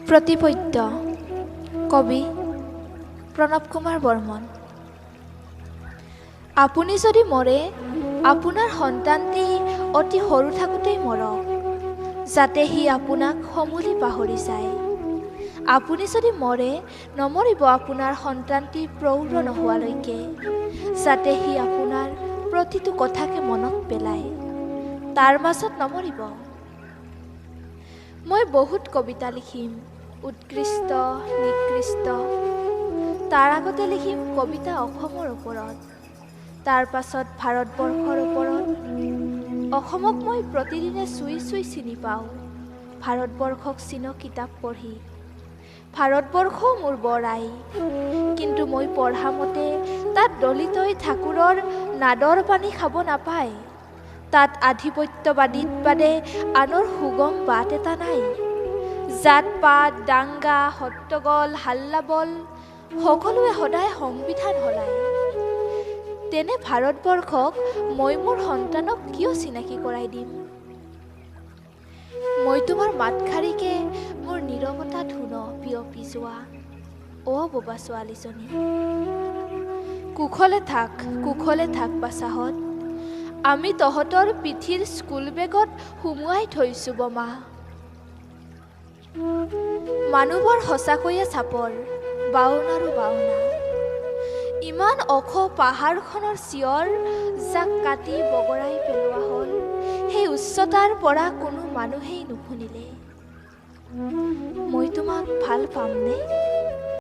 প্ৰতিপদ্য কবি প্ৰণৱ কুমাৰ বৰ্মন। আপুনি যদি মৰে আপোনাৰ সন্তানটি অতি সৰু থাকোঁতেই মৰক, যাতে সি আপোনাক সমূলি পাহৰি যায়। আপুনি যদি মৰে নমৰিব আপোনাৰ সন্তানটি প্ৰৌঢ় নোহোৱালৈকে, যাতে সি আপোনাৰ প্ৰতিটো কথাকে মনত পেলায়, তাৰ মাজত নমৰিব। মই বহুত কবিতা লিখিম, উৎকৃষ্ট নিকৃষ্ট। তাৰ আগতে লিখিম কবিতা অসমৰ ওপৰত, তাৰ পাছত ভাৰতবৰ্ষৰ ওপৰত। অসমক মই প্ৰতিদিনে চুই চুই চিনি পাওঁ, ভাৰতবৰ্ষক চিনো কিতাপ পঢ়ি। ভাৰতবৰ্ষও মোৰ বৰ আই, কিন্তু মই পঢ়া মতে তাত দলিতই ঠাকুৰৰ নাদৰ পানী খাব নাপায়। তাত আধিপত্যবাদীত বাদে আনৰ সুগম বাট এটা নাই। জাত পাত দাংগা হট্টগোল হাল্লাবল সকলোৱে সদায় সংবিধান সলায়। তেনে ভাৰতবৰ্ষক মই মোৰ সন্তানক কিয় চিনাকি কৰাই দিম? মই তোমাৰ মাতষাৰিকে মোৰ নীৰৱতা ধুন বিয়পি যোৱা। অ' বোবা ছোৱালীজনী, কুশলে থাক বাছাহঁত, আমি তহঁতৰ পিঠিৰ স্কুল বেগত সুমুৱাই থৈছোঁ বোমা। মানুহবোৰ সঁচাকৈয়ে চাপৰ, বাওন আৰু বাওনা। ইমান ওখ পাহাৰখনৰ চিঞৰ যাক কাটি বগৰাই পেলোৱা হ'ল, সেই উচ্চতাৰ পৰা কোনো মানুহেই নুশুনিলে। মই তোমাক ভাল পামনে?